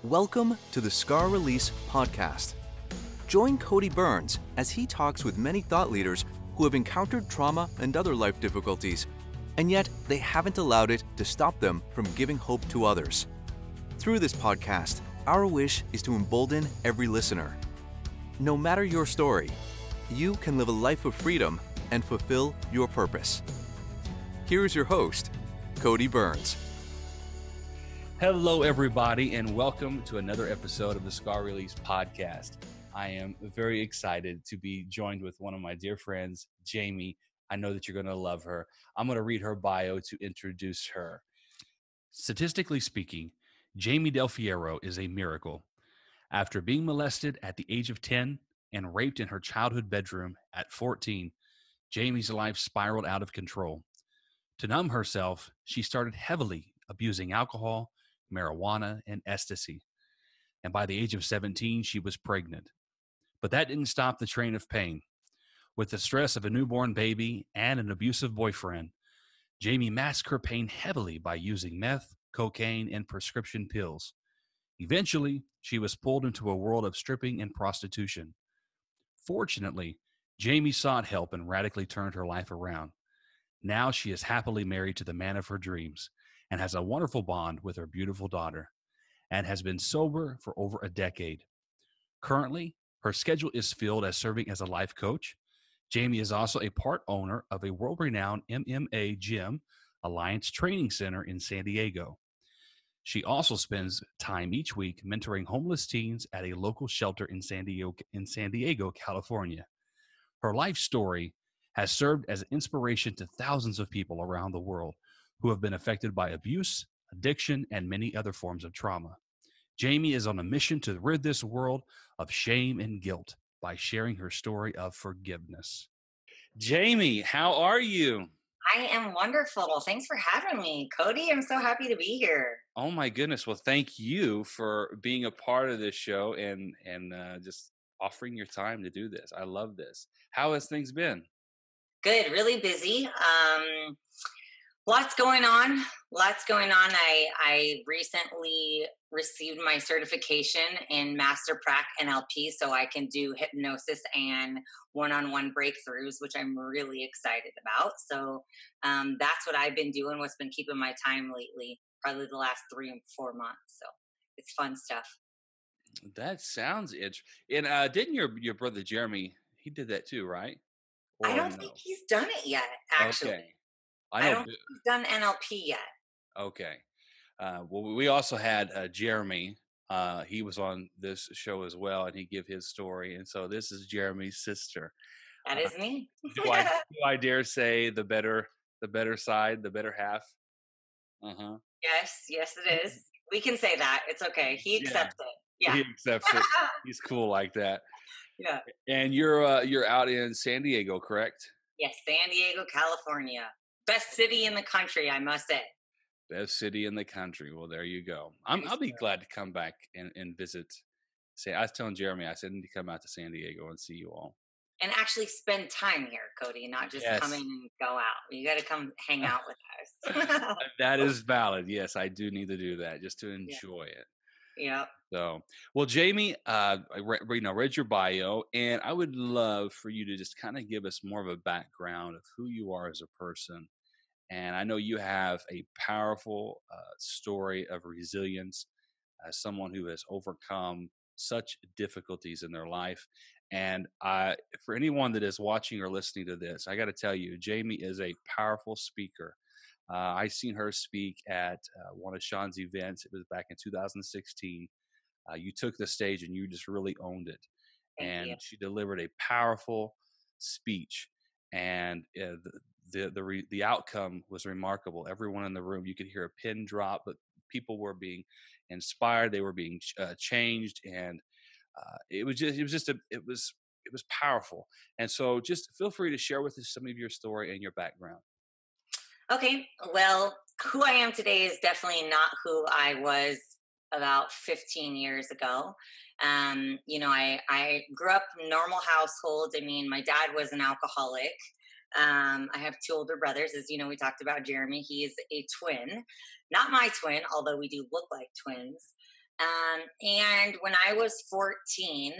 Welcome to the Scar Release Podcast. Join Cody Byrns as he talks with many thought leaders who have encountered trauma and other life difficulties, and yet they haven't allowed it to stop them from giving hope to others. Through this podcast, our wish is to embolden every listener. No matter your story, you can live a life of freedom and fulfill your purpose. Here's your host, Cody Byrns. Hello, everybody, and welcome to another episode of the Scar Release Podcast. I am very excited to be joined with one of my dear friends, Jamie. I know that you're going to love her. I'm going to read her bio to introduce her. Statistically speaking, Jamie Del Fierro is a miracle. After being molested at the age of 10 and raped in her childhood bedroom at 14, Jamie's life spiraled out of control. To numb herself, she started heavily abusing alcohol, marijuana, and ecstasy. And by the age of 17, she was pregnant. But that didn't stop the train of pain. With the stress of a newborn baby and an abusive boyfriend, Jamie masked her pain heavily by using meth, cocaine, and prescription pills. Eventually, she was pulled into a world of stripping and prostitution. Fortunately, Jamie sought help and radically turned her life around. Now she is happily married to the man of her dreams and has a wonderful bond with her beautiful daughter, and has been sober for over a decade. Currently, her schedule is filled as serving as a life coach. Jamie is also a part owner of a world-renowned MMA gym, Alliance Training Center in San Diego. She also spends time each week mentoring homeless teens at a local shelter in San Diego, California. Her life story has served as an inspiration to thousands of people around the world who have been affected by abuse, addiction, and many other forms of trauma. Jamie is on a mission to rid this world of shame and guilt by sharing her story of forgiveness. Jamie, how are you? I am wonderful. Thanks for having me, Cody. I'm so happy to be here. Oh my goodness. Well, thank you for being a part of this show and just offering your time to do this. I love this. How has things been? Good, really busy. Lots going on. I recently received my certification in Master Prac NLP, so I can do hypnosis and one-on-one breakthroughs, which I'm really excited about. So that's what I've been doing, what's been keeping my time lately, probably the last 3 or 4 months. So it's fun stuff. That sounds interesting. And didn't your brother Jeremy, he did that too, right? Or I don't think he's done it yet, actually. Okay. I don't think he's done NLP yet. Okay. Well, we also had Jeremy. He was on this show as well, and he gave his story. And so this is Jeremy's sister. That is me. Do I dare say the better side, the better half? Uh-huh. Yes, it is. We can say that. It's okay. He accepts it. Yeah. He accepts it. He's cool like that. Yeah. And you're out in San Diego, correct? Yes, San Diego, California. Best city in the country, I must say. Best city in the country. Well, there you go. I'll be glad to come back and visit. I was telling Jeremy, I said, I need to come out to San Diego and see you all. And actually spend time here, Cody, not just come in and go out. You got to come hang out with us. That is valid. Yes, I do need to do that just to enjoy it. Yeah. So, well, Jamie, I read your bio, and I would love for you to just kind of give us more of a background of who you are as a person. And I know you have a powerful story of resilience as someone who has overcome such difficulties in their life. And for anyone that is watching or listening to this, I got to tell you, Jamie is a powerful speaker. I seen her speak at one of Sean's events. It was back in 2016. You took the stage and you just really owned it. Thank you. She delivered a powerful speech, and the outcome was remarkable. Everyone in the room, you could hear a pin drop, but people were being inspired. They were being changed, and it was powerful. And so, just feel free to share with us some of your story and your background. Okay, well, who I am today is definitely not who I was about 15 years ago. I grew up in a normal household. I mean, my dad was an alcoholic. I have 2 older brothers. As you know, we talked about Jeremy. He is a twin. Not my twin, although we do look like twins. And when I was 14,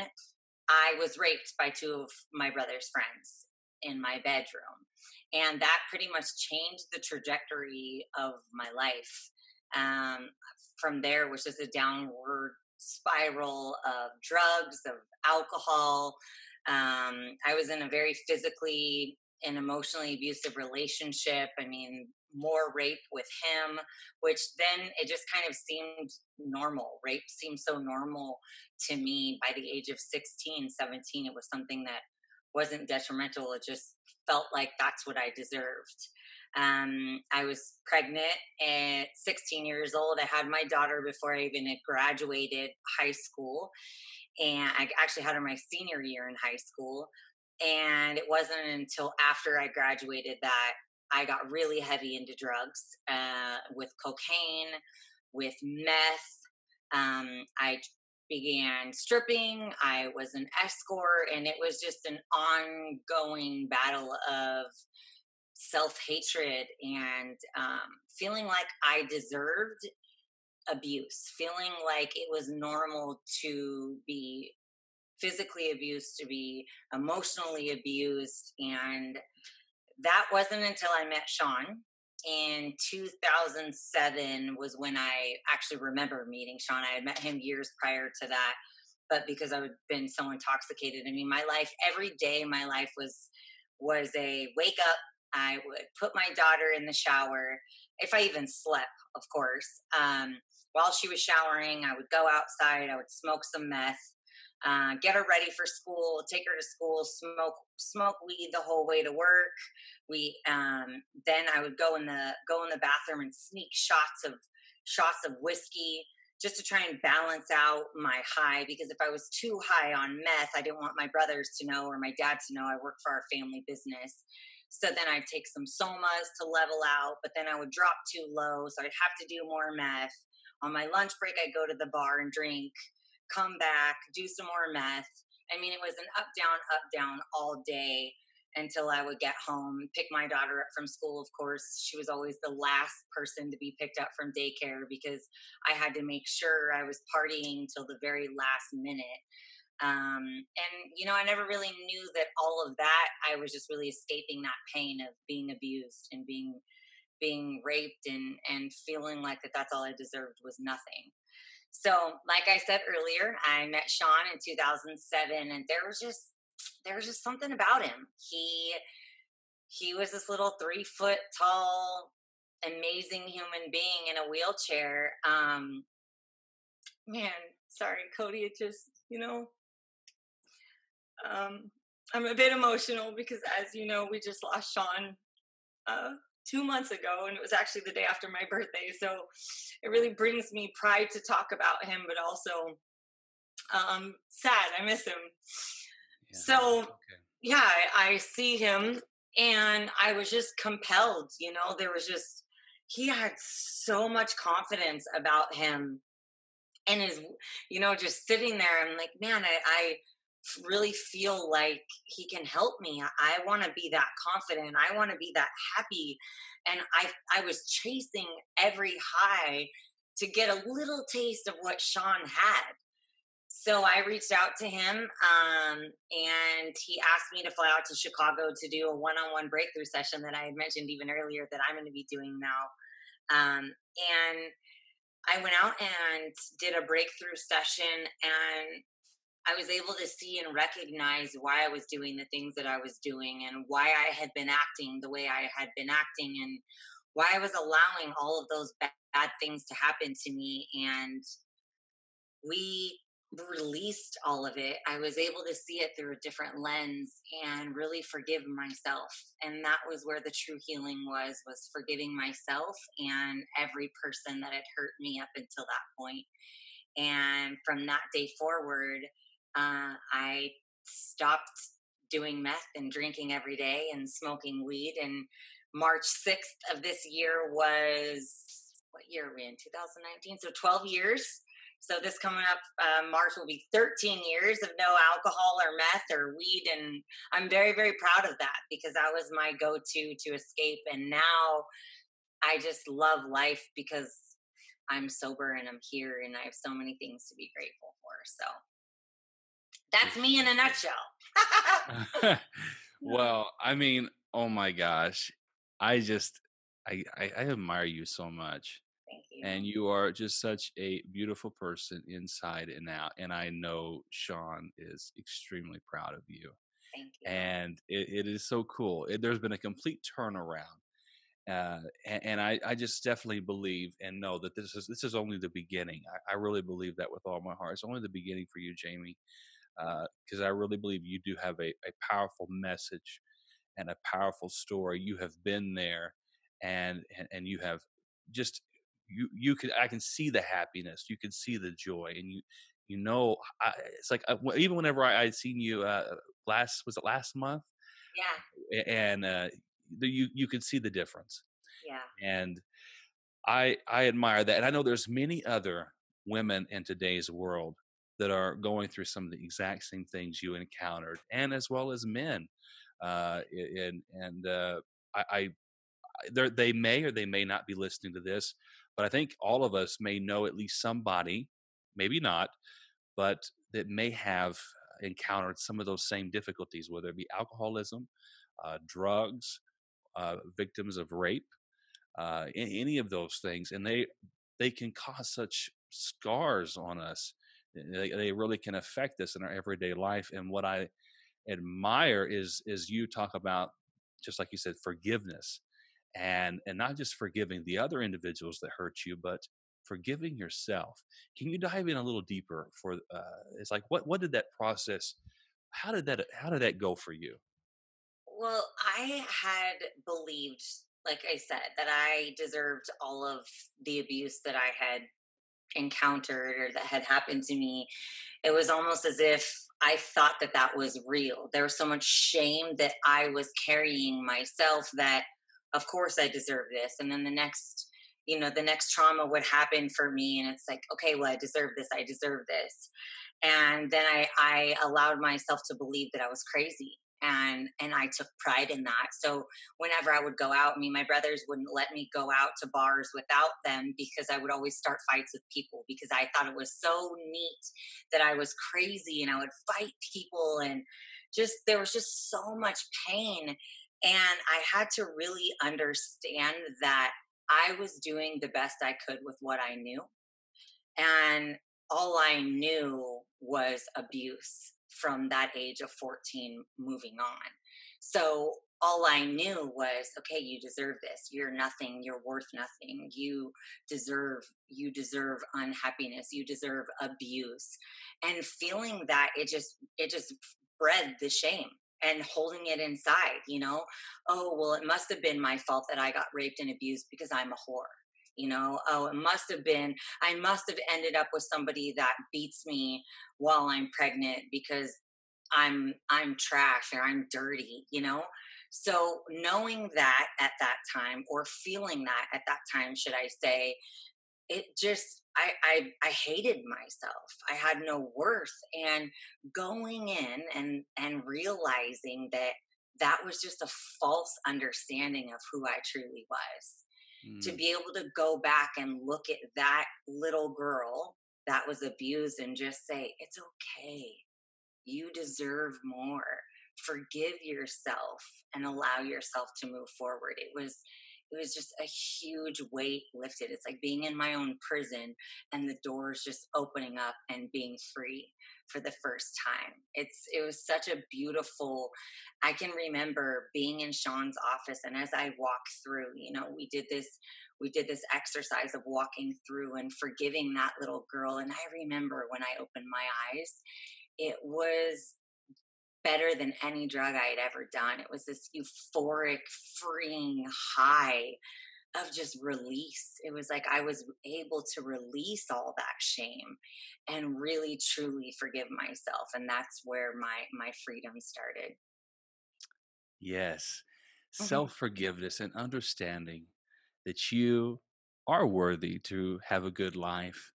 I was raped by two of my brother's friends in my bedroom. And that pretty much changed the trajectory of my life. From there was just a downward spiral of drugs, of alcohol. I was in a very physically and emotionally abusive relationship. I mean, more rape with him, which then it just kind of seemed normal. Rape seemed so normal to me by the age of 16, 17. It was something that wasn't detrimental. It just felt like that's what I deserved. I was pregnant at 16 years old. I had my daughter before I even had graduated high school. And I actually had her my senior year in high school. And it wasn't until after I graduated that I got really heavy into drugs, with cocaine, with meth. I began stripping. I was an escort, and it was just an ongoing battle of self-hatred and feeling like I deserved abuse, feeling like it was normal to be physically abused, to be emotionally abused. And that wasn't until I met Sean. In 2007 was when I actually remember meeting Sean. I had met him years prior to that, but because I had been so intoxicated, I mean, my life, every day, my life was a wake up. I would put my daughter in the shower, if I even slept, of course. While she was showering, I would go outside. I would smoke some meth, get her ready for school, take her to school, smoke weed the whole way to work. Then I would go in the bathroom and sneak shots of whiskey just to try and balance out my high, because if I was too high on meth, I didn't want my brothers to know or my dad to know I worked for our family business. So then I'd take some somas to level out, but then I would drop too low, so I'd have to do more meth. On my lunch break, I'd go to the bar and drink, come back, do some more meth. I mean, it was an up, down all day until I would get home, pick my daughter up from school. Of course, she was always the last person to be picked up from daycare because I had to make sure I was partying till the very last minute. And, I never really knew that all of that, I was just really escaping that pain of being abused and being raped and feeling like that's all I deserved was nothing. So, like I said earlier, I met Sean in 2007, and there was just something about him. He was this little 3-foot tall, amazing human being in a wheelchair. Man, sorry, Cody. It just, I'm a bit emotional because, as you know, we just lost Sean 2 months ago, and it was actually the day after my birthday. So it really brings me pride to talk about him, but also sad. I miss him. Yeah, so okay. Yeah, I see him, and I was just compelled. He had so much confidence about him, and just sitting there, I'm like, man, I really feel like he can help me. I want to be that confident. I want to be that happy. And I was chasing every high to get a little taste of what Sean had. So I reached out to him, and he asked me to fly out to Chicago to do a one-on-one breakthrough session that I had mentioned even earlier that I'm going to be doing now. And I went out and did a breakthrough session, and I was able to see and recognize why I was doing the things that I was doing and why I had been acting the way I had been acting and why I was allowing all of those bad things to happen to me. And we released all of it. I was able to see it through a different lens and really forgive myself. And that was where the true healing was forgiving myself and every person that had hurt me up until that point. And from that day forward, I stopped doing meth and drinking every day and smoking weed. And March 6th of this year was, what year are we in? 2019. So 12 years. So this coming up, March will be 13 years of no alcohol or meth or weed. And I'm very, very proud of that because that was my go-to to escape. And now I just love life because I'm sober and I'm here and I have so many things to be grateful for. So that's me in a nutshell. Well, I mean, oh my gosh, I just I admire you so much, Thank you. and you are just such a beautiful person inside and out. And I know Sean is extremely proud of you, Thank you. and it is so cool. There's been a complete turnaround, and I just definitely believe and know that this is only the beginning. I really believe that with all my heart. It's only the beginning for you, Jamie, because I really believe you do have a powerful message and a powerful story. You have been there, and you have just you can I can see the happiness, you can see the joy, and you know it's like even whenever I'd seen you last month, Yeah. and you could see the difference, Yeah. and I admire that, and I know there's many other women in today's world that are going through some of the exact same things you encountered, and as well as men. And I they may or they may not be listening to this, but I think all of us may know at least somebody, maybe not, but that may have encountered some of those same difficulties, whether it be alcoholism, drugs, victims of rape, any of those things, and they can cause such scars on us. They really can affect us in our everyday life. And what I admire is you talk about, just like you said, forgiveness, and not just forgiving the other individuals that hurt you, but forgiving yourself. Can you dive in a little deeper for it's like what did that process, how did that go for you? Well, I had believed, like I said, that I deserved all of the abuse that I had encountered or that had happened to me. It was almost as if I thought that that was real. There was so much shame that I was carrying myself that, of course, I deserve this. And then the next trauma would happen for me. And it's like, okay, well, I deserve this. I deserve this. And then I allowed myself to believe that I was crazy. And I took pride in that. So whenever I would go out, my brothers wouldn't let me go out to bars without them because I would always start fights with people because I thought it was so neat that I was crazy and I would fight people, and just there was just so much pain. And I had to really understand that I was doing the best I could with what I knew. And all I knew was abuse from that age of 14 moving on. So all I knew was, okay, you deserve this. You're nothing. You're worth nothing. You deserve unhappiness. You deserve abuse. And feeling that, it just bred the shame and holding it inside. Oh, well, it must have been my fault that I got raped and abused because I'm a whore. Oh, it must have been, I must have ended up with somebody that beats me while I'm pregnant because I'm trash or I'm dirty. So knowing that at that time, or feeling that at that time, should I say, it just I hated myself. I had no worth. And going in and realizing that that was just a false understanding of who I truly was, to Mm. be able to go back and look at that little girl that was abused and just say, it's okay. You deserve more. Forgive yourself and allow yourself to move forward. It was just a huge weight lifted. It's like being in my own prison and the doors just opening up and being free for the first time. It was such a beautiful. I can remember being in Sean's office, and as I walked through, we did this exercise of walking through and forgiving that little girl. And I remember when I opened my eyes, it was better than any drug I had ever done. It was this euphoric, freeing high of just release. It was like I was able to release all that shame and really truly forgive myself. And that's where my freedom started. Yes, Mhm. self-forgiveness and understanding that you are worthy to have a good life,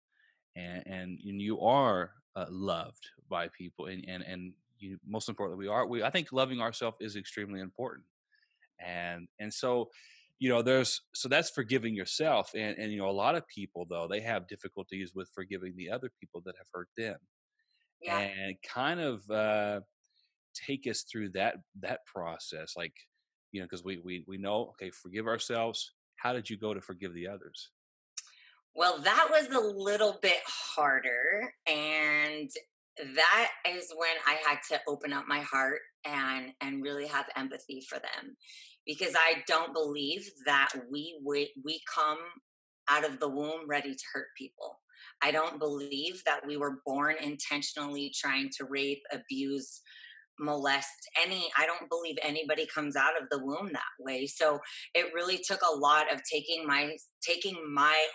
and you are loved by people, and you, most importantly, we I think loving ourselves is extremely important. And so so that's forgiving yourself. And, a lot of people though, they have difficulties with forgiving the other people that have hurt them, Yeah. and kind of, take us through that process. Like, cause we know, okay, forgive ourselves. How did you go to forgive the others? Well, that was a little bit harder. And that is when I had to open up my heart and really have empathy for them, because I don't believe that we come out of the womb ready to hurt people. I don't believe that we were born intentionally trying to rape, abuse, molest any. I don't believe anybody comes out of the womb that way. So it really took a lot of taking my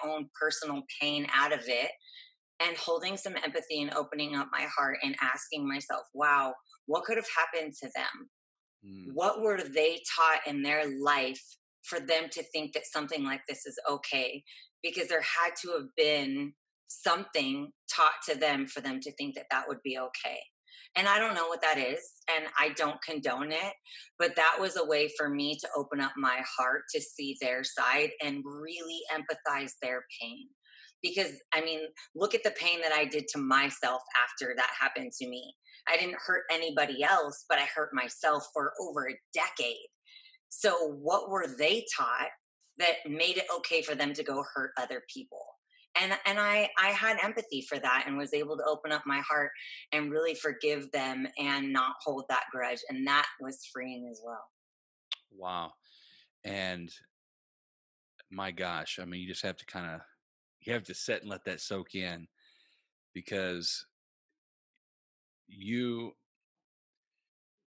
own personal pain out of it, and holding some empathy and opening up my heart and asking myself, wow, what could have happened to them? Mm, What were they taught in their life for them to think that something like this is okay? Because there had to have been something taught to them for them to think that that would be okay. And I don't know what that is, and I don't condone it, but that was a way for me to open up my heart to see their side and really empathize their pain. Because, I mean, look at the pain that I did to myself after that happened to me. I didn't hurt anybody else, but I hurt myself for over a decade. So, what were they taught that made it okay for them to go hurt other people? And I had empathy for that and was able to open up my heart and really forgive them and not hold that grudge. And that was freeing as well. wow. And my gosh, I mean, you just have to you have to sit and let that soak in, because you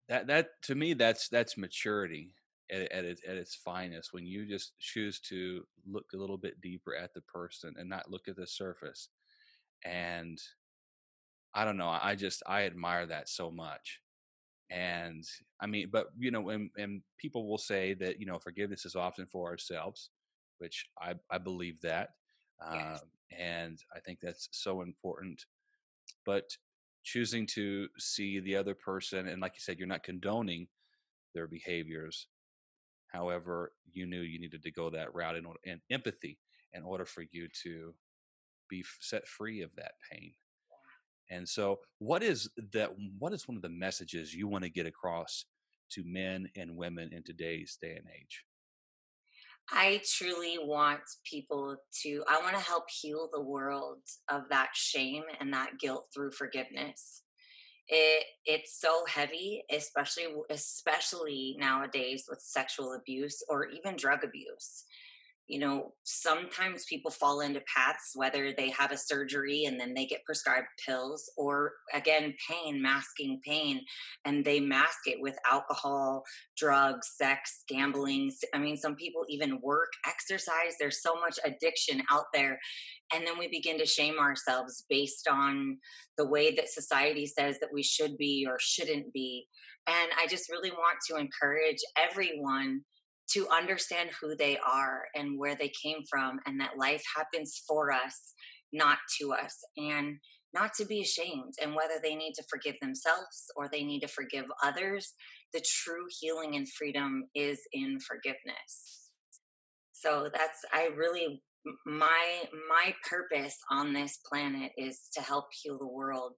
that to me, that's maturity at its finest, when you just choose to look a little bit deeper at the person and not look at the surface. And I don't know, I admire that so much. And I mean, but and people will say that, forgiveness is often for ourselves, which I believe that. um, Yes. and I think that's so important. But choosing to see the other person, and like you said, you're not condoning their behaviors. However, you knew you needed to go that route in empathy, in order for you to be set free of that pain. And so, what is one of the messages you want to get across to men and women in today's day and age? I truly want I want to help heal the world of that shame and that guilt through forgiveness. It's so heavy, especially nowadays with sexual abuse or even drug abuse. Sometimes people fall into paths, whether they have a surgery and then they get prescribed pills, or again, masking pain, and they mask it with alcohol, drugs, sex, gambling. I mean, some people even work, exercise. There's so much addiction out there. And then we begin to shame ourselves based on the way that society says that we should be or shouldn't be. And I just really want to encourage everyone to understand who they are and where they came from, and that life happens for us, not to us, and not to be ashamed. And whether they need to forgive themselves or they need to forgive others, the true healing and freedom is in forgiveness. So that's I really my purpose on this planet is to help heal the world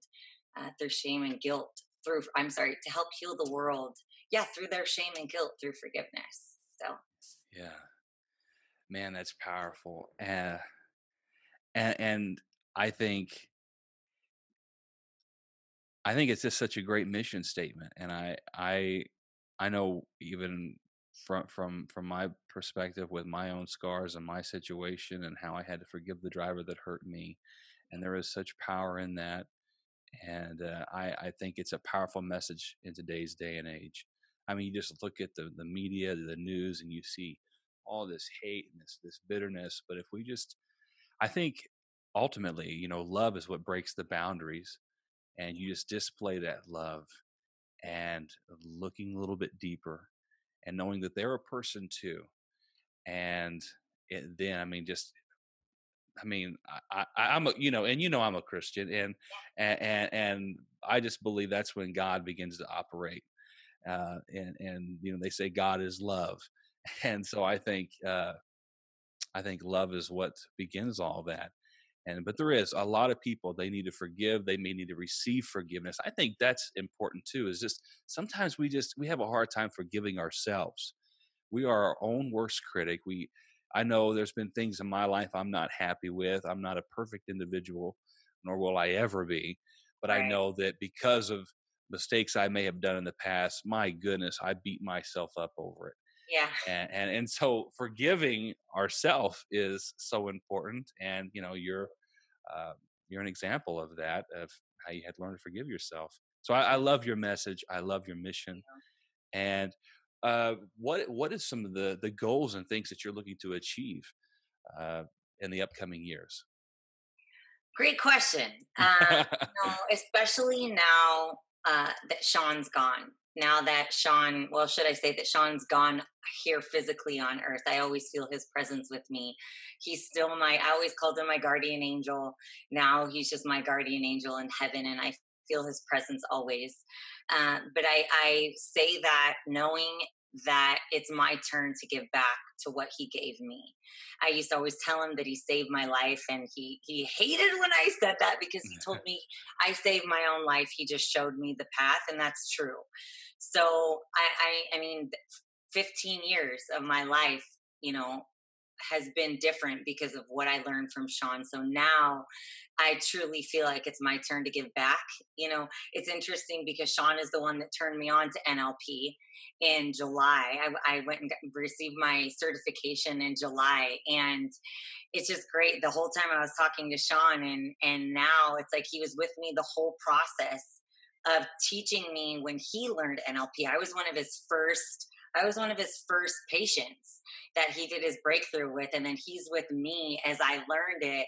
through shame and guilt. Through I'm sorry, to help heal the world, yeah, through their shame and guilt through forgiveness. So Yeah, man, that's powerful. And I think it's just such a great mission statement. And I know, even from my perspective, with my own scars and my situation, and how I had to forgive the driver that hurt me, and there is such power in that. And I think it's a powerful message in today's day and age. I mean, you just look at the media, the news, and you see all this hate and this bitterness. But if we just, I think, ultimately, love is what breaks the boundaries, and you just display that love, and looking a little bit deeper, and knowing that they're a person too. And then, I mean, just, I mean, I'm a, and I'm a Christian, and I just believe that's when God begins to operate. And they say God is love, And so I think love is what begins all that. But there is a lot of people, they need to forgive, they may need to receive forgiveness. I think that's important too, is just sometimes we have a hard time forgiving ourselves. We are our own worst critic. I know there's been things in my life I'm not happy with. I'm not a perfect individual, nor will I ever be. But I Right. know that because of mistakes I may have done in the past, my goodness, I beat myself up over it. Yeah. And so forgiving ourselves is so important. And uh, you're an example of that, of how you had to learn to forgive yourself. So I love your message. I love your mission. And what is some of the goals and things that you're looking to achieve uh, in the upcoming years? Great question. Especially now that Sean's gone. Now that Sean, well, should I say that Sean's gone here physically on earth? I always feel his presence with me. He's still I always called him my guardian angel. Now he's just my guardian angel in heaven, and I feel his presence always. But I say that knowing that it's my turn to give back to what he gave me. I used to always tell him that he saved my life, and he hated when I said that because he told me I saved my own life. He just showed me the path, and that's true. So I mean, 15 years of my life, has been different because of what I learned from Sean. So now I truly feel like it's my turn to give back. It's interesting because Sean is the one that turned me on to NLP in July. I went and received my certification in July, and it's just great. The whole time I was talking to Sean, and now it's like he was with me the whole process of teaching me when he learned NLP. I was one of his first patients that he did his breakthrough with, and then he's with me as I learned it.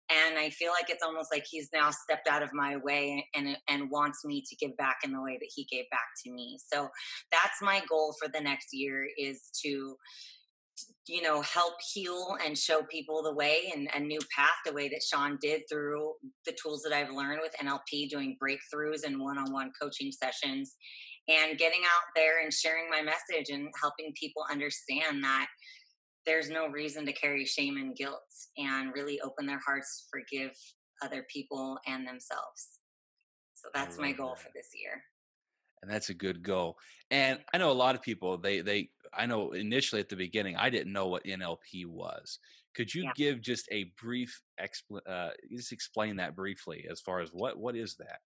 And I feel like it's almost like he's now stepped out of my way and wants me to give back in the way that he gave back to me. So that's my goal for the next year, is to help heal and show people the way, and a new path, the way that Sean did through the tools that I've learned with NLP, doing breakthroughs and one-on-one coaching sessions, and getting out there and sharing my message and helping people understand that there's no reason to carry shame and guilt, and really open their hearts to forgive other people and themselves. So I that's my love goal for that. this year. And that's a good goal. And I know a lot of people, I know initially at the beginning, I didn't know what NLP was. Could you Yeah. give just a brief just explain that briefly, as far as what is that?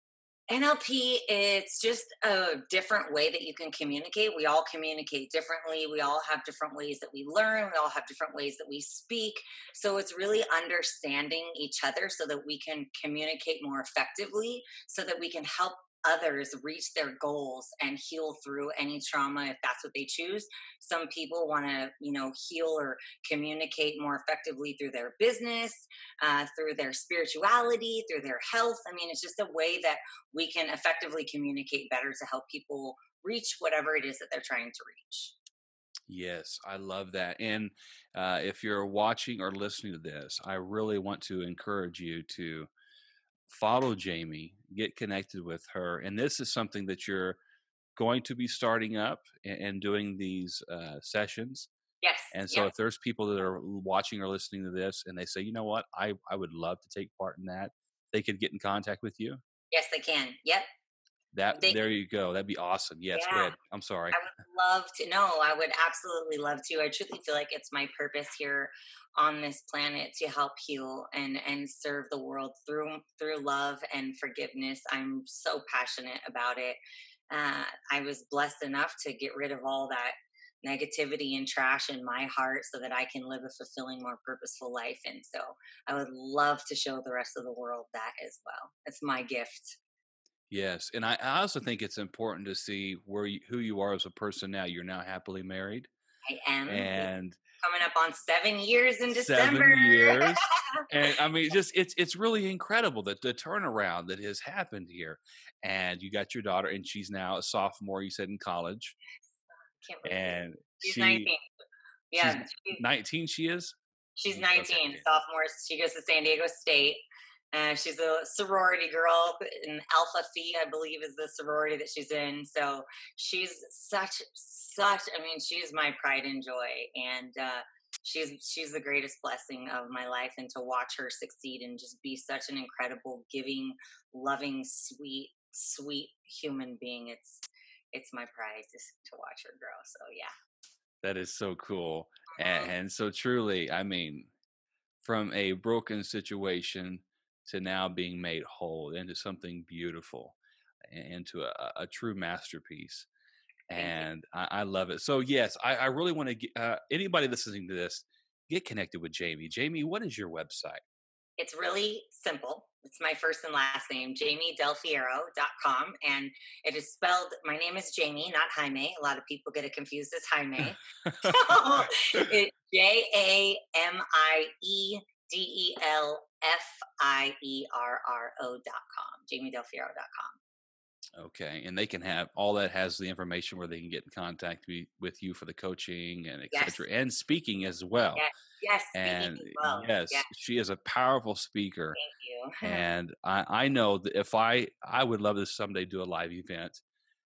NLP, it's just a different way that you can communicate. We all communicate differently. We all have different ways that we learn. We all have different ways that we speak. So it's really understanding each other so that we can communicate more effectively, so that we can help others reach their goals and heal through any trauma if that's what they choose. Some people want to, heal or communicate more effectively through their business, through their spirituality, through their health. I mean, it's just a way that we can effectively communicate better to help people reach whatever it is that they're trying to reach. Yes, I love that. And if you're watching or listening to this, I really want to encourage you to follow Jamie, get connected with her. And this is something that you're going to be starting up and doing these sessions. Yes. And so Yep. if there's people that are watching or listening to this and they say, you know what, I would love to take part in that, they could get in contact with you. Yes, they can. Yep. They There you go. That'd be awesome. Yes, go Yeah. ahead. I'm sorry. I would love to. No, I would absolutely love to. I truly feel like it's my purpose here on this planet to help heal and serve the world through love and forgiveness. I'm so passionate about it. I was blessed enough to get rid of all that negativity and trash in my heart so that I can live a fulfilling, more purposeful life. And so I would love to show the rest of the world that as well. It's my gift. Yes. And I also think it's important to see who you are as a person now. You're now happily married, I am. We're and coming up on 7 years in December. 7 years. And I mean, just it's really incredible that the turnaround that has happened here. And you got your daughter, and she's now a sophomore, you said, in college. Can't believe it. And She's 19. she's Yeah, 19, she is? she's Okay. 19, sophomore. She goes to San Diego State. She's a sorority girl in Alpha Phi, I believe, is the sorority that she's in. So she's such. I mean, she's my pride and joy, and she's the greatest blessing of my life. And to watch her succeed and just be such an incredible, giving, loving, sweet human being, it's my pride to watch her grow. So yeah, that is so cool, and so truly, I mean, from a broken situation to now being made whole into something beautiful, into a true masterpiece. And I love it. So yes, I really want to get anybody listening to this, get connected with Jamie. Jamie, what is your website? It's really simple. It's my first and last name, jamiedelfierro.com. And it is spelled, my name is Jamie, not Jaime. A lot of people get it confused as Jaime. So it's JamieDelFierro.com, jamiedelfierro.com. Okay, and they can have all that, has the information where they can get in contact with you for the coaching and etc. Yes. And speaking as well. Yes, And speaking as well. yes, she is a powerful speaker. Thank you. And I know that if I would love to someday do a live event,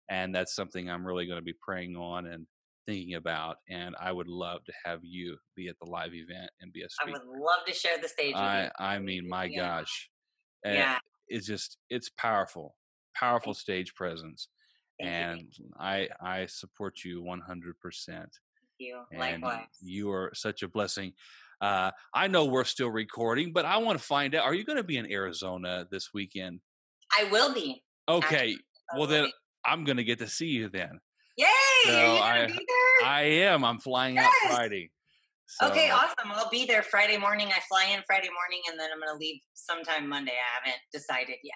and that's something I'm really going to be praying on and thinking about. And I would love to have you be at the live event and be a speaker. I would love to share the stage with you. I mean, my gosh. Yeah. It's powerful stage presence. And I support you 100%. Thank you. And likewise. You are such a blessing. I know we're still recording, but I want to find out, are you going to be in Arizona this weekend? I will be. Okay. Actually, well, then I'm going to get to see you then. Yay! So are you going to be there? I am. I'm flying out Friday. So, okay, awesome. I'll be there Friday morning. I fly in Friday morning, and then I'm going to leave sometime Monday. I haven't decided yet.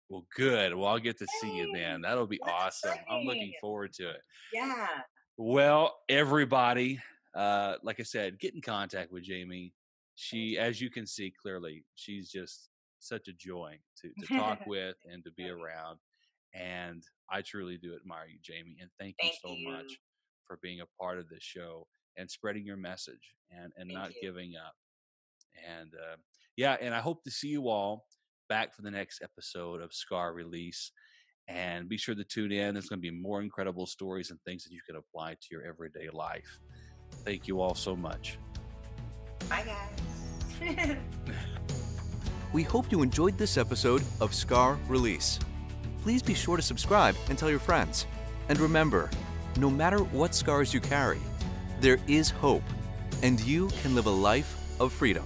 Well, good. Well, I'll get to see you then. That'll be awesome. Great. I'm looking forward to it. Yeah. Well, everybody, like I said, get in contact with Jamie. She, as you can see clearly, she's just such a joy to talk with and to be around. And I truly do admire you, Jamie. And thank you so much for being a part of this show and spreading your message and not giving up. And and I hope to see you all back for the next episode of Scar Release. And be sure to tune in. There's going to be more incredible stories and things that you can apply to your everyday life. Thank you all so much. Bye, guys. We hope you enjoyed this episode of Scar Release. Please be sure to subscribe and tell your friends. And remember, no matter what scars you carry, there is hope, and you can live a life of freedom.